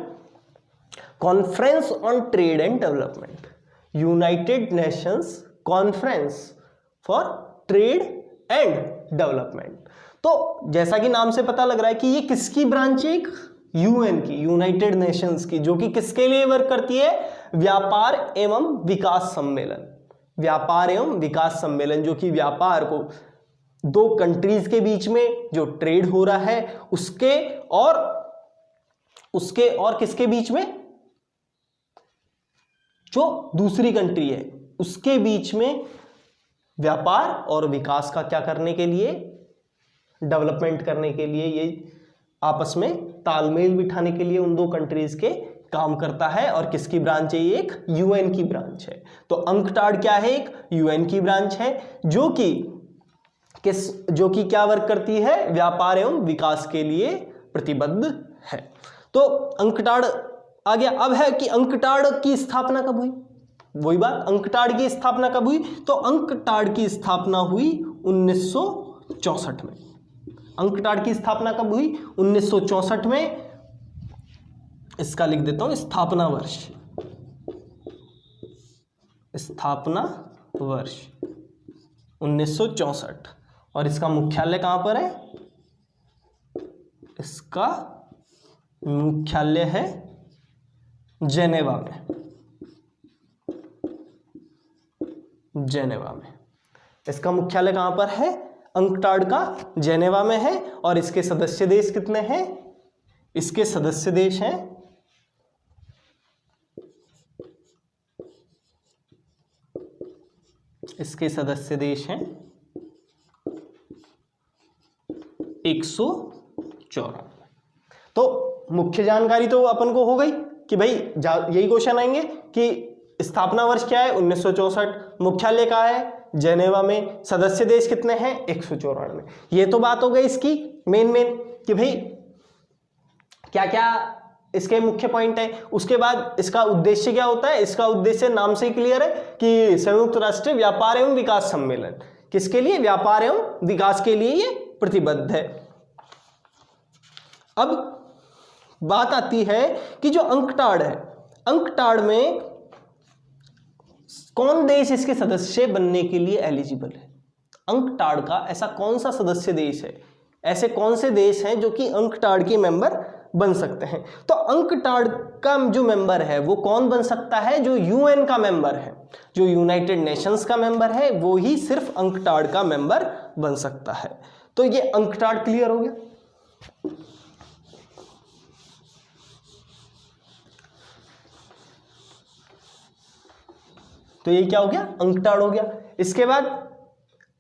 conference on trade and development, United Nations conference for trade and development. तो जैसा कि नाम से पता लग रहा है कि ये किसकी ब्रांच है, एक यूएन की, यूनाइटेड नेशंस की, जो कि किसके लिए वर्क करती है, व्यापार एवं विकास सम्मेलन। व्यापार एवं विकास सम्मेलन जो कि व्यापार को दो कंट्रीज के बीच में जो ट्रेड हो रहा है उसके और किसके बीच में, जो दूसरी कंट्री है उसके बीच में व्यापार और विकास का क्या करने के लिए, डेवलपमेंट करने के लिए, ये आपस में तालमेल बिठाने के लिए उन दो कंट्रीज के काम करता है। और किसकी ब्रांच है ये, एक यूएन की ब्रांच है। तो अंकटाड क्या है, एक यूएन की ब्रांच है जो कि क्या वर्क करती है, व्यापार एवं विकास के लिए प्रतिबद्ध है। तो अंकटाड आ गया। अब है कि अंकटाड की स्थापना कब हुई, वही बात, अंकटाड की स्थापना कब हुई? तो अंकटाड की स्थापना हुई 1964 में। अंकटाड की स्थापना कब हुई? 1964 में। इसका लिख देता हूं स्थापना वर्ष, स्थापना वर्ष 1964। और इसका मुख्यालय कहां पर है? इसका मुख्यालय है जेनेवा में, जेनेवा में। इसका मुख्यालय कहां पर है? अंकटाड का जेनेवा में है। और इसके सदस्य देश कितने हैं? इसके सदस्य देश हैं इसके सदस्य देश हैं 194। तो मुख्य जानकारी तो अपन को हो गई कि भाई यही क्वेश्चन आएंगे कि स्थापना वर्ष क्या है, 1964, मुख्यालय कहाँ है, जेनेवा में, सदस्य देश कितने हैं, 194। ये तो बात हो गई इसकी मेन कि भाई क्या क्या इसके मुख्य पॉइंट है। उसके बाद इसका उद्देश्य क्या होता है? इसका उद्देश्य नाम से ही क्लियर है कि संयुक्त राष्ट्र व्यापार एवं विकास सम्मेलन किसके लिए, व्यापार एवं विकास के लिए ये प्रतिबद्ध है। अब बात आती है कि जो अंकटाड है, अंकटाड में कौन देश इसके सदस्य बनने के लिए एलिजिबल है? अंकटाड का ऐसा कौन सा सदस्य देश है, ऐसे कौन से देश हैं जो कि अंकटाड के मेंबर बन सकते हैं? तो अंकटाड का जो मेंबर है वो कौन बन सकता है? जो यूएन का मेंबर है, जो यूनाइटेड नेशंस का मेंबर है, वो ही सिर्फ अंकटाड का मेंबर बन सकता है। तो ये अंकटाड क्लियर हो गया। तो ये क्या हो गया, अंकटाड हो गया। इसके बाद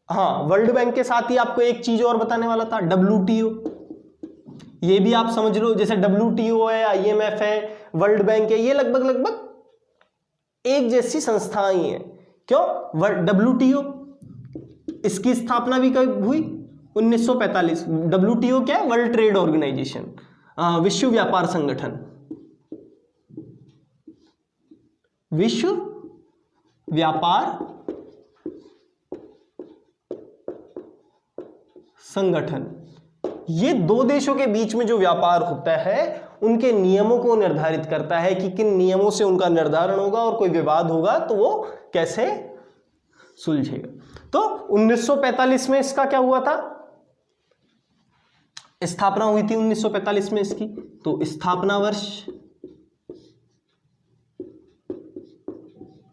हाँ, वर्ल्ड बैंक के साथ ही आपको एक चीज और बताने वाला था, WTO। ये भी आप समझ लो, जैसे WTO है, IMF है, वर्ल्ड बैंक है, ये लगभग एक जैसी संस्थाएं ही है। क्यों? WTO, इसकी स्थापना भी कब हुई? 1945। WTO क्या है? वर्ल्ड ट्रेड ऑर्गेनाइजेशन, विश्व व्यापार संगठन, विश्व व्यापार संगठन। ये दो देशों के बीच में जो व्यापार होता है उनके नियमों को निर्धारित करता है कि किन नियमों से उनका निर्धारण होगा और कोई विवाद होगा तो वो कैसे सुलझेगा। तो 1945 में इसका क्या हुआ था? स्थापना हुई थी 1945 में इसकी। तो स्थापना वर्ष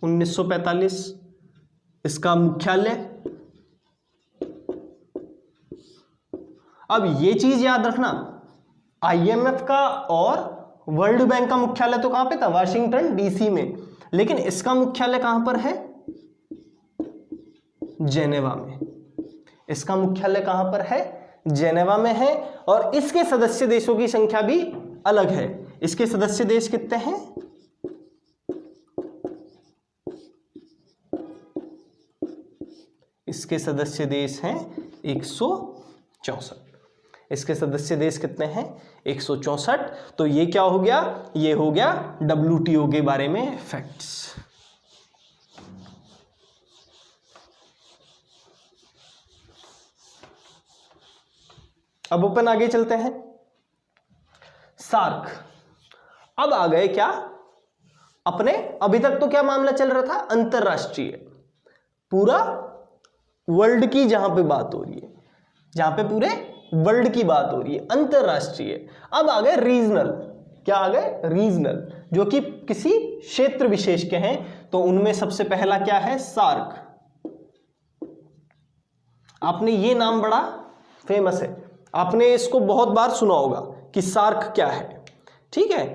1945, इसका मुख्यालय। अब ये चीज याद रखना, IMF का और वर्ल्ड बैंक का मुख्यालय तो कहां पे था? वाशिंगटन DC में, लेकिन इसका मुख्यालय कहां पर है? जेनेवा में। इसका मुख्यालय कहां पर है? जेनेवा में है। और इसके सदस्य देशों की संख्या भी अलग है। इसके सदस्य देश कितने हैं? इसके सदस्य देश हैं 164। इसके सदस्य देश कितने हैं? 164। तो ये क्या हो गया? ये हो गया WTO के बारे में फैक्ट्स। अब अपन आगे चलते हैं। सार्क। अब आ गए क्या अपने, अभी तक तो क्या मामला चल रहा था? अंतरराष्ट्रीय, पूरा वर्ल्ड की जहां पे बात हो रही है, जहां पे पूरे वर्ल्ड की बात हो रही है, अंतरराष्ट्रीय। अब आ गए रीजनल। क्या आ गए? रीजनल, जो कि किसी क्षेत्र विशेष के हैं। तो उनमें सबसे पहला क्या है? सार्क। आपने ये नाम बड़ा फेमस है, आपने इसको बहुत बार सुना होगा कि सार्क क्या है। ठीक है,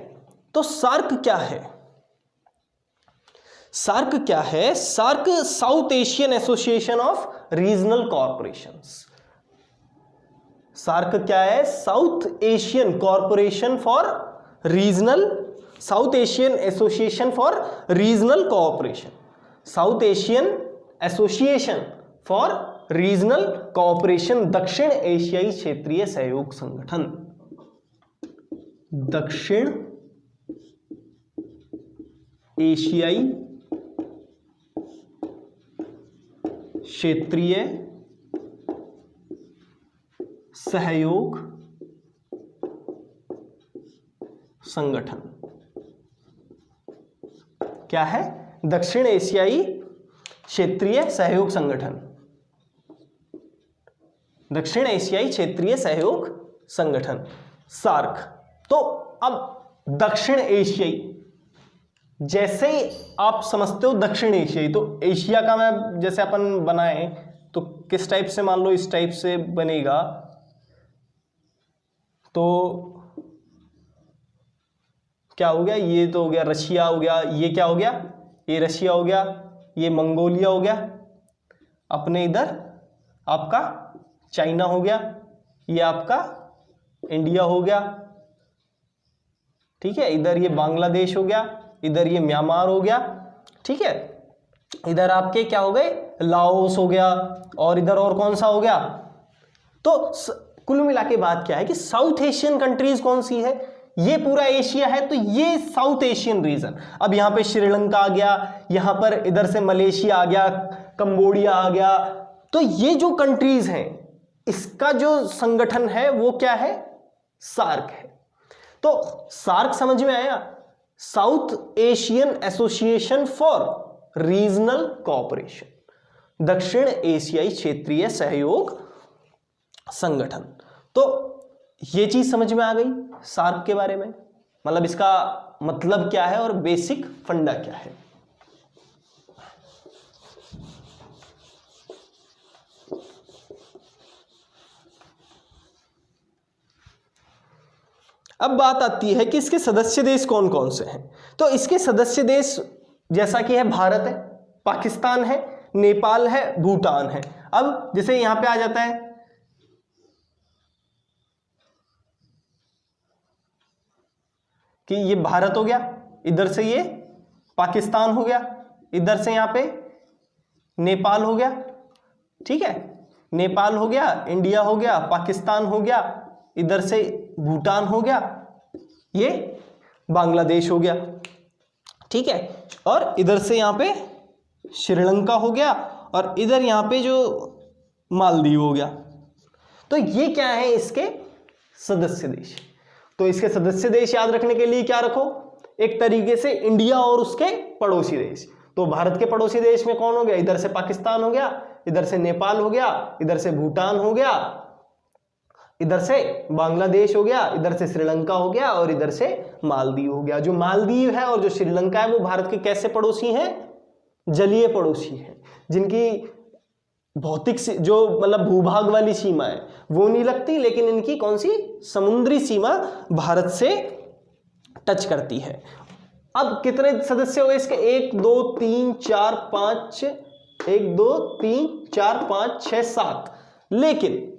तो सार्क क्या है? सार्क क्या है? SAARC South Asian association of regional corporations. SAARC क्या है? South Asian corporation for regional, South Asian association for regional cooperation, South Asian association for regional cooperation, दक्षिण एशियाई क्षेत्रीय सहयोग संगठन। दक्षिण एशियाई क्षेत्रीय सहयोग संगठन। क्या है? दक्षिण एशियाई क्षेत्रीय सहयोग संगठन, दक्षिण एशियाई क्षेत्रीय सहयोग संगठन, सार्क। तो अब दक्षिण एशियाई, जैसे ही आप समझते हो दक्षिण एशियाई, तो एशिया का मैप जैसे अपन बनाए तो किस टाइप से, मान लो इस टाइप से बनेगा। तो क्या हो गया? ये तो हो गया रशिया हो गया, ये क्या हो गया? ये रशिया हो गया, ये मंगोलिया हो गया, अपने इधर आपका चाइना हो गया, ये आपका इंडिया हो गया। ठीक है, इधर ये बांग्लादेश हो गया, इधर ये म्यांमार हो गया। ठीक है, इधर आपके क्या हो गए? लाओस हो गया, और इधर और कौन सा हो गया? तो कुल मिला के बात क्या है कि साउथ एशियन कंट्रीज कौन सी है? ये पूरा एशिया है, तो ये साउथ एशियन रीजन। अब यहां पे श्रीलंका आ गया, यहां पर इधर से मलेशिया आ गया, कंबोडिया आ गया। तो ये जो कंट्रीज हैं, इसका जो संगठन है वो क्या है? सार्क है। तो सार्क समझ में आया? South Asian association for regional cooperation, दक्षिण एशियाई क्षेत्रीय सहयोग संगठन। तो ये चीज समझ में आ गई सार्क के बारे में, मतलब इसका मतलब क्या है और बेसिक फंडा क्या है। अब बात आती है कि इसके सदस्य देश कौन कौन से हैं। तो इसके सदस्य देश जैसा कि है, भारत है, पाकिस्तान है, नेपाल है, भूटान है। अब जैसे यहां पे आ जाता है कि ये भारत हो गया, इधर से ये पाकिस्तान हो गया, इधर से यहाँ पे नेपाल हो गया, ठीक है, नेपाल हो गया, इंडिया हो गया, पाकिस्तान हो गया, इधर से भूटान हो गया, ये बांग्लादेश हो गया, ठीक है, और इधर से यहाँ पे श्रीलंका हो गया, और इधर यहाँ पे जो मालदीव हो गया। तो ये क्या है, इसके सदस्य देश। तो इसके सदस्य देश याद रखने के लिए क्या रखो, एक तरीके से इंडिया और उसके पड़ोसी देश। तो भारत के पड़ोसी देश में कौन हो गया, इधर से पाकिस्तान हो गया, इधर से नेपाल हो गया, इधर से भूटान हो गया, इधर से बांग्लादेश हो गया, इधर से श्रीलंका हो गया, और इधर से मालदीव हो गया। जो मालदीव है और जो श्रीलंका है वो भारत के कैसे पड़ोसी हैं, जलीय पड़ोसी हैं, जिनकी भौतिक जो मतलब भूभाग वाली सीमा है वो नहीं लगती, लेकिन इनकी कौन सी समुद्री सीमा भारत से टच करती है। अब कितने सदस्य हो गए इसके, 1 2 3 4 5, 1 2 3 4 5 6 7, लेकिन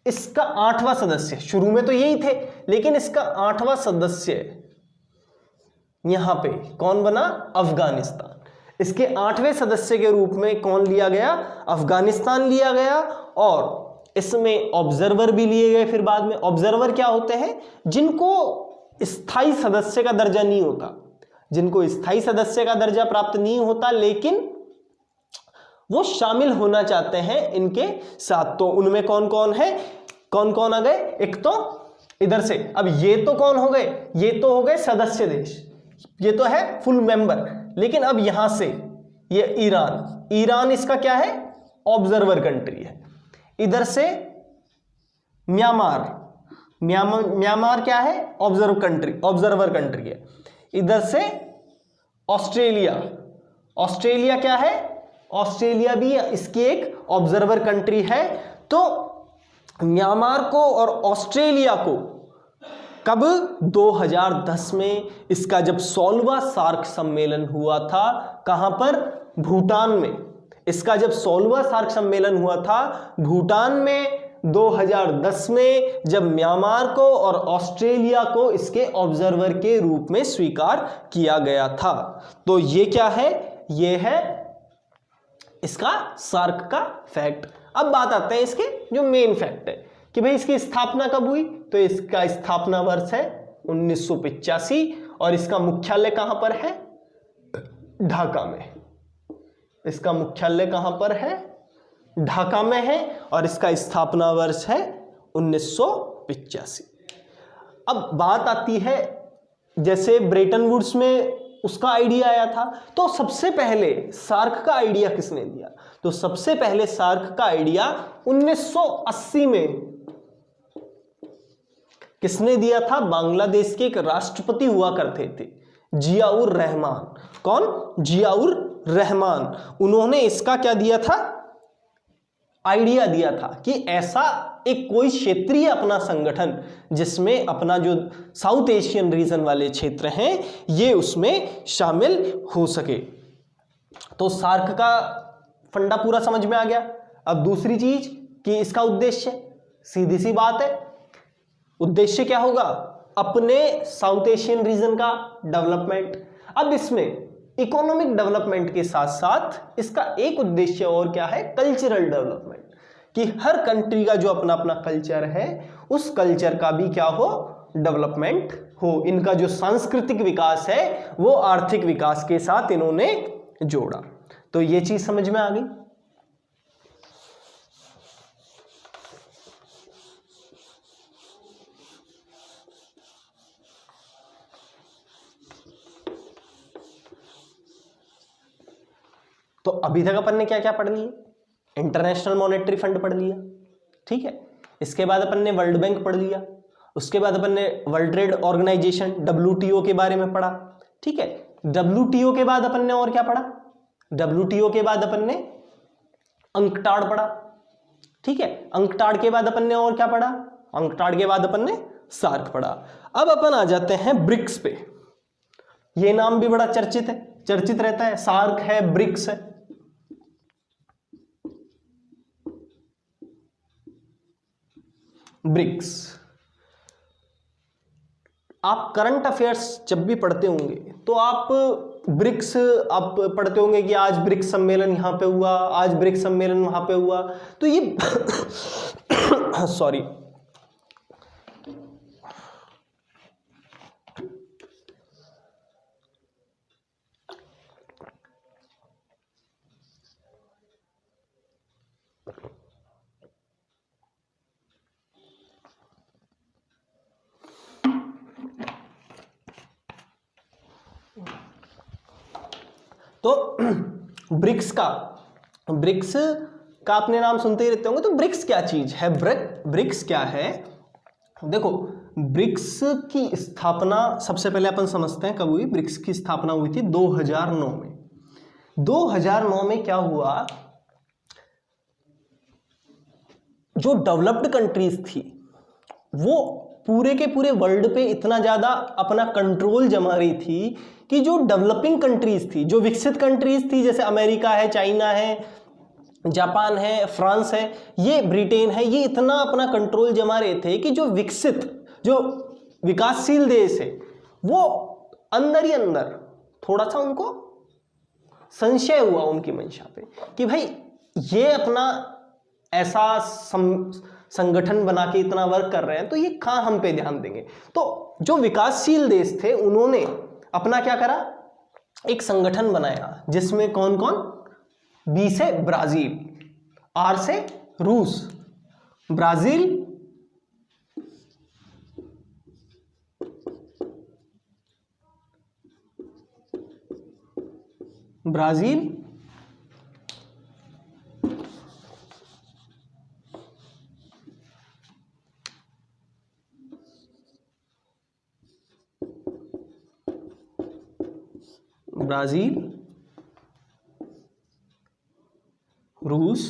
इसका 8वां सदस्य, शुरू में तो यही थे, लेकिन इसका 8वां सदस्य यहां पे कौन बना, अफगानिस्तान। इसके 8वें सदस्य के रूप में कौन लिया गया, अफगानिस्तान लिया गया, और इसमें ऑब्जर्वर भी लिए गए। फिर बाद में ऑब्जर्वर क्या होते हैं, जिनको स्थायी सदस्य का दर्जा नहीं होता, जिनको स्थायी सदस्य का दर्जा प्राप्त नहीं होता, लेकिन वो शामिल होना चाहते हैं इनके साथ। तो उनमें कौन कौन है, कौन कौन आ गए, एक तो इधर से, अब ये तो कौन हो गए, ये तो हो गए सदस्य देश, ये तो है फुल मेंबर, लेकिन अब यहां से ये ईरान, ईरान इसका क्या है, ऑब्जर्वर कंट्री है। इधर से म्यांमार, म्यांमार क्या है, ऑब्जर्वर कंट्री है। इधर से ऑस्ट्रेलिया, ऑस्ट्रेलिया क्या है, ऑस्ट्रेलिया भी इसकी एक ऑब्जर्वर कंट्री है। तो म्यांमार को और ऑस्ट्रेलिया को कब, 2010 में इसका जब 16वां सार्क सम्मेलन हुआ था, कहां पर, भूटान में। इसका जब 16वां सार्क सम्मेलन हुआ था भूटान में 2010 में, जब म्यांमार को और ऑस्ट्रेलिया को इसके ऑब्जर्वर के रूप में स्वीकार किया गया था। तो ये क्या है, ये है इसका सार्क का फैक्ट। अब बात आते हैं इसके जो मेन फैक्ट है कि भाई इसकी स्थापना कब हुई। तो इसका स्थापना वर्ष है 1985, और इसका मुख्यालय कहां पर है, ढाका में। इसका मुख्यालय कहां पर है, ढाका में है, और इसका स्थापना वर्ष है 1985। अब बात आती है, जैसे ब्रेटन वुड्स में उसका आइडिया आया था, तो सबसे पहले सार्क का आइडिया किसने दिया, तो सबसे पहले सार्क का आइडिया 1980 में किसने दिया था, बांग्लादेश के एक राष्ट्रपति हुआ करते थे, जियाउर रहमान। कौन, जियाउर रहमान। उन्होंने इसका क्या दिया था, आइडिया दिया था कि ऐसा एक कोई क्षेत्रीय अपना संगठन, जिसमें अपना जो साउथ एशियन रीजन वाले क्षेत्र हैं ये उसमें शामिल हो सके। तो सार्क का फंडा पूरा समझ में आ गया। अब दूसरी चीज कि इसका उद्देश्य, सीधी सी बात है, उद्देश्य क्या होगा, अपने साउथ एशियन रीजन का डेवलपमेंट। अब इसमें इकोनॉमिक डेवलपमेंट के साथ साथ इसका एक उद्देश्य और क्या है, कल्चरल डेवलपमेंट, कि हर कंट्री का जो अपना अपना कल्चर है उस कल्चर का भी क्या हो, डेवलपमेंट हो। इनका जो सांस्कृतिक विकास है वो आर्थिक विकास के साथ इन्होंने जोड़ा। तो ये चीज समझ में आ गई। तो अभी तक अपन ने क्या क्या पढ़ लिया, इंटरनेशनल मॉनेटरी फंड पढ़ लिया, ठीक है, इसके बाद अपन ने वर्ल्ड बैंक पढ़ लिया, उसके बाद अपन ने वर्ल्ड ट्रेड ऑर्गेनाइजेशन WTO के बारे में पढ़ा, ठीक है। WTO के बाद अपन ने और क्या पढ़ा, WTO के बाद अपन ने अंकटाड पढ़ा, ठीक है। अंकटाड के बाद अपन ने और क्या पढ़ा, अंकटाड के बाद अपन ने सार्क पढ़ा। अब अपन आ जाते हैं ब्रिक्स पे। ये नाम भी बड़ा चर्चित है, चर्चित रहता है, सार्क है, ब्रिक्स है। ब्रिक्स, आप करंट अफेयर्स जब भी पढ़ते होंगे तो आप ब्रिक्स आप पढ़ते होंगे कि आज ब्रिक्स सम्मेलन यहाँ पे हुआ, आज ब्रिक्स सम्मेलन वहाँ पे हुआ, तो ये सॉरी तो ब्रिक्स का आपने नाम सुनते ही रहते होंगे। तो ब्रिक्स क्या चीज है, ब्रिक्स क्या है? देखो, ब्रिक्स की स्थापना सबसे पहले अपन समझते हैं कब हुई। ब्रिक्स की स्थापना हुई थी 2009 में। 2009 में क्या हुआ, जो डेवलप्ड कंट्रीज थी वो पूरे के पूरे वर्ल्ड पे इतना ज्यादा अपना कंट्रोल जमा रही थी कि जो डेवलपिंग कंट्रीज थी, जो विकसित कंट्रीज थी, जैसे अमेरिका है, चाइना है, जापान है, फ्रांस है, ये ब्रिटेन है, ये इतना अपना कंट्रोल जमा रहे थे कि जो विकसित, जो विकासशील देश है वो अंदर ही अंदर थोड़ा सा उनको संशय हुआ उनकी मंशा पे कि भाई ये अपना ऐसा संगठन बना के इतना वर्क कर रहे हैं तो ये कहाँ हम पे ध्यान देंगे। तो जो विकासशील देश थे उन्होंने अपना क्या करा, एक संगठन बनाया जिसमें कौन कौन, बी से ब्राजील, आर से रूस, ब्राजील, ब्राजील, रूस,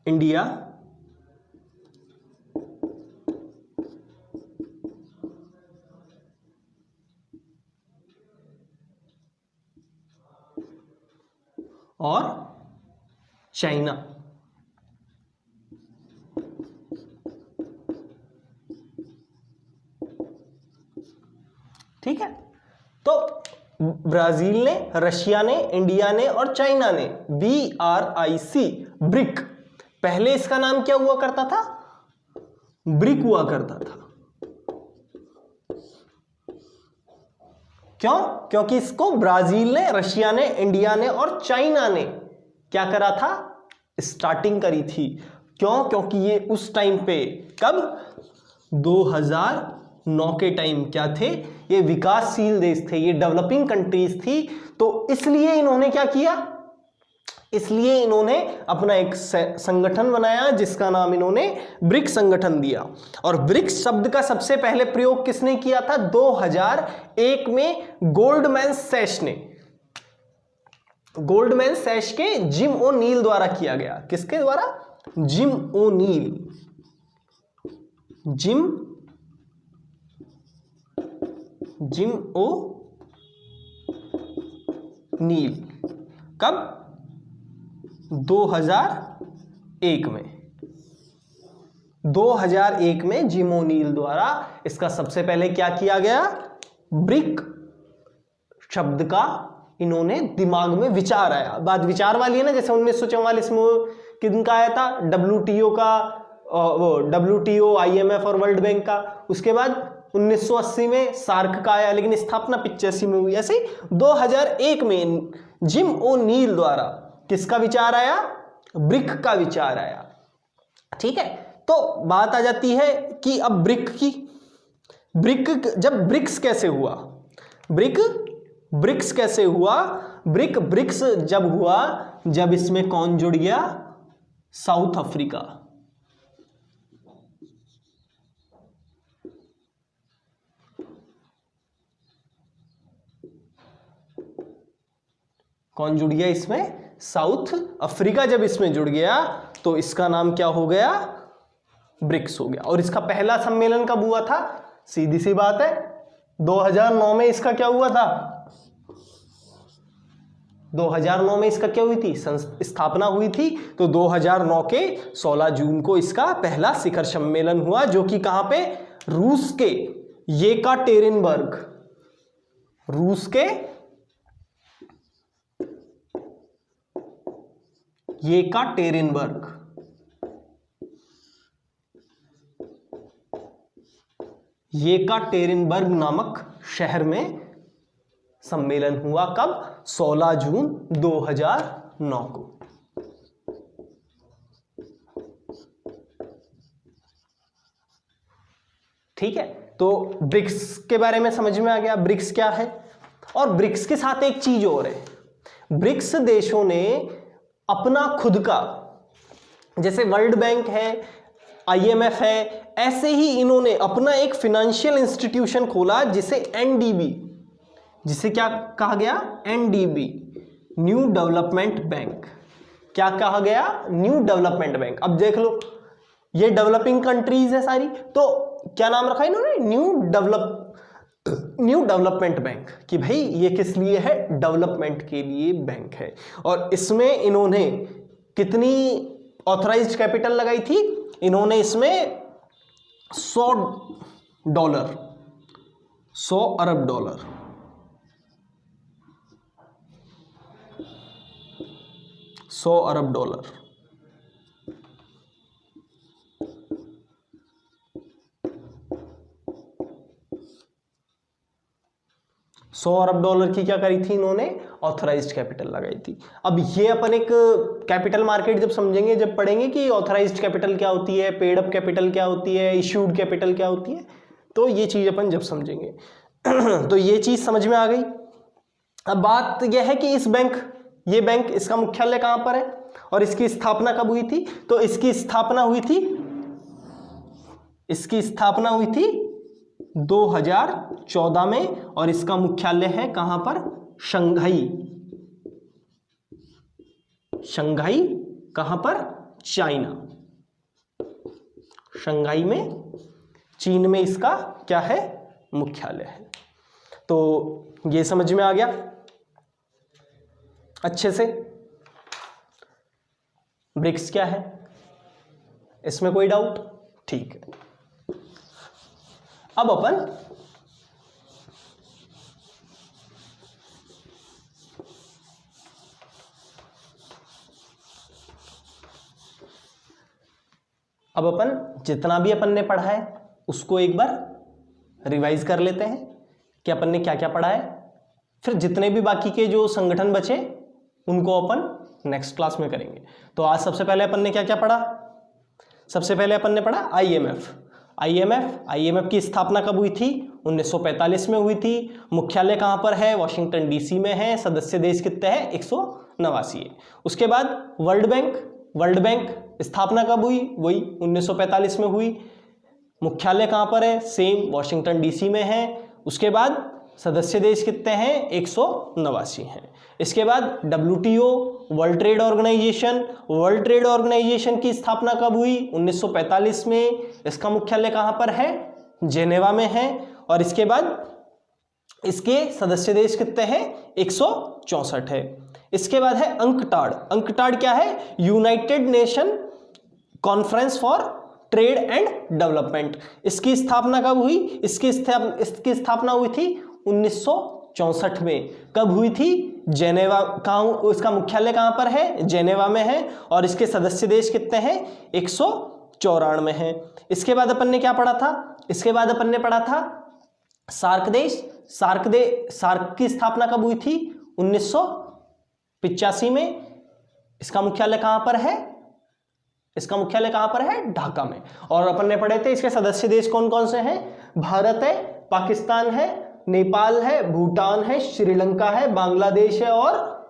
इंडिया, और चाइना। ठीक है, तो ब्राजील ने, रशिया ने, इंडिया ने और चाइना ने, BRIC, ब्रिक, पहले इसका नाम क्या हुआ करता था, ब्रिक हुआ करता था। क्यों? क्योंकि इसको ब्राजील ने, रशिया ने, इंडिया ने और चाइना ने क्या करा था, स्टार्टिंग करी थी। क्यों? क्योंकि ये उस टाइम पे, कब, 2009 के टाइम क्या थे, ये विकासशील देश थे, ये डेवलपिंग कंट्रीज थी। तो इसलिए इन्होंने क्या किया, इसलिए इन्होंने अपना एक संगठन बनाया जिसका नाम इन्होंने ब्रिक्स संगठन दिया। और ब्रिक्स शब्द का सबसे पहले प्रयोग किसने किया था, 2001 में गोल्डमैन सैश ने, गोल्डमैन सैश के जिम ओ'नील द्वारा किया गया। किसके द्वारा, जिम ओ'नील, जिम ओ'नील। कब, 2001 में। 2001 में जिम ओ'नील द्वारा इसका सबसे पहले क्या किया गया, ब्रिक शब्द का इन्होंने दिमाग में विचार आया। बात विचार वाली है ना, जैसे 1944 में किनका आया था, WTO का, वो WTO, IMF और वर्ल्ड बैंक का। उसके बाद 1980 में सार्क का आया, लेकिन स्थापना 85 में हुई। ऐसे 2001 में जिम ओ'नील द्वारा किसका विचार आया, ब्रिक का विचार आया। ठीक है, तो बात आ जाती है कि अब ब्रिक की, ब्रिक जब ब्रिक्स कैसे हुआ, ब्रिक्स कैसे हुआ, ब्रिक्स जब हुआ जब इसमें कौन जुड़ गया, साउथ अफ्रीका। कौन जुड़ गया इसमें, साउथ अफ्रीका। जब इसमें जुड़ गया तो इसका नाम क्या हो गया, ब्रिक्स हो गया। और इसका पहला सम्मेलन कब हुआ था, सीधी सी बात है, 2009 में इसका क्या हुआ था, 2009 में इसका क्या हुई थी, स्थापना हुई थी। तो 2009 के 16 जून को इसका पहला शिखर सम्मेलन हुआ, जो कि कहां पे, रूस के येकाटेरिनबर्ग, रूस के येकाटेरिनबर्ग, येकाटेरिनबर्ग नामक शहर में सम्मेलन हुआ। कब, 16 जून 2009 को। ठीक है, तो ब्रिक्स के बारे में समझ में आ गया, ब्रिक्स क्या है। और ब्रिक्स के साथ एक चीज और है, ब्रिक्स देशों ने अपना खुद का, जैसे वर्ल्ड बैंक है, IMF है, ऐसे ही इन्होंने अपना एक फाइनेंशियल इंस्टीट्यूशन खोला जिसे NDB, जिसे क्या कहा गया, NDB, न्यू डेवलपमेंट बैंक। क्या कहा गया, न्यू डेवलपमेंट बैंक। अब देख लो, ये डेवलपिंग कंट्रीज है सारी, तो क्या नाम रखा इन्होंने, न्यू डेवलपमेंट बैंक, कि भाई ये किस लिए है, डेवलपमेंट के लिए बैंक है। और इसमें इन्होंने कितनी ऑथराइज्ड कैपिटल लगाई थी, इन्होंने इसमें $100, 100 अरब डॉलर, 100 अरब डॉलर, 100 अरब डॉलर की क्या करी थी इन्होंने, ऑथराइज्ड कैपिटल लगाई थी। अब ये अपन एक कैपिटल मार्केट जब समझेंगे, जब पढ़ेंगे कि ऑथराइज्ड कैपिटल क्या होती है, पेड अप कैपिटल क्या होती है, इश्यूड कैपिटल क्या होती है, तो ये चीज अपन जब समझेंगे तो ये चीज समझ में आ गई। अब बात यह है कि इस बैंक, ये बैंक, इसका मुख्यालय कहां पर है और इसकी स्थापना कब हुई थी। तो इसकी स्थापना हुई थी 2014 में, और इसका मुख्यालय है कहां पर, शंघाई कहां पर, चाइना, शंघाई में, चीन में इसका क्या है, मुख्यालय है। तो ये समझ में आ गया अच्छे से, ब्रिक्स क्या है, इसमें कोई डाउट, ठीक है। अब अपन जितना भी अपन ने पढ़ा है उसको एक बार रिवाइज कर लेते हैं कि अपन ने क्या क्या पढ़ा है। फिर जितने भी बाकी के जो संगठन बचे उनको अपन नेक्स्ट क्लास में करेंगे। तो आज सबसे पहले अपन ने क्या क्या पढ़ा, सबसे पहले अपन ने पढ़ा IMF की स्थापना कब हुई थी, 1945 में हुई थी। मुख्यालय कहां पर है, वॉशिंगटन DC में है। सदस्य देश कितने हैं, 189 है। उसके बाद वर्ल्ड बैंक स्थापना कब हुई, वही 1945 में हुई। मुख्यालय कहां पर है, सेम वॉशिंगटन DC में है। उसके बाद सदस्य देश कितने हैं, 189 हैं। इसके बाद WTO, वर्ल्ड ट्रेड ऑर्गेनाइजेशन की स्थापना कब हुई, 1945 में। इसका मुख्यालय कहां पर है, जेनेवा में है। और इसके बाद इसके सदस्य देश कितने हैं, 164 है। इसके बाद है अंकटाड क्या है, United nation conference for trade and development. इसकी स्थापना कब हुई, इसकी स्थापना हुई थी 1964 में। कब हुई थी, जेनेवा। कहाँ, इसका मुख्यालय कहां पर है, जेनेवा में है। और इसके सदस्य देश कितने हैं, 194 हैं। इसके बाद अपन ने क्या पढ़ा था, इसके बाद अपन ने पढ़ा था सार्क देश। सार्क की स्थापना कब हुई थी, 1985 में। इसका मुख्यालय कहां पर है, इसका मुख्यालय कहां पर है, ढाका में। और अपन ने पढ़े थे इसके सदस्य देश कौन कौन से हैं, भारत है, पाकिस्तान है, नेपाल है, भूटान है, श्रीलंका है, बांग्लादेश है और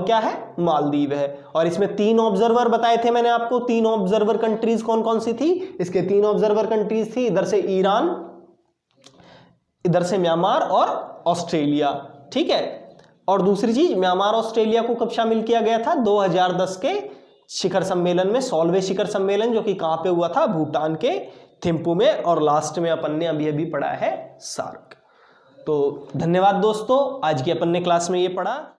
क्या है, मालदीव है। और इसमें 3 ऑब्जर्वर बताए थे मैंने आपको। 3 ऑब्जर्वर कंट्रीज कौन कौन सी थी, इसके 3 ऑब्जर्वर कंट्रीज थी, इधर से ईरान, इधर से म्यांमार और ऑस्ट्रेलिया। ठीक है। और दूसरी चीज, म्यांमार ऑस्ट्रेलिया को कब शामिल किया गया था, 2010 के शिखर सम्मेलन में, 16वें शिखर सम्मेलन, जो कि कहां पे हुआ था, भूटान के थिम्पू में। और लास्ट में अपन ने अभी अभी पढ़ा है सार्क। तो धन्यवाद दोस्तों, आज की अपन ने क्लास में ये पढ़ा।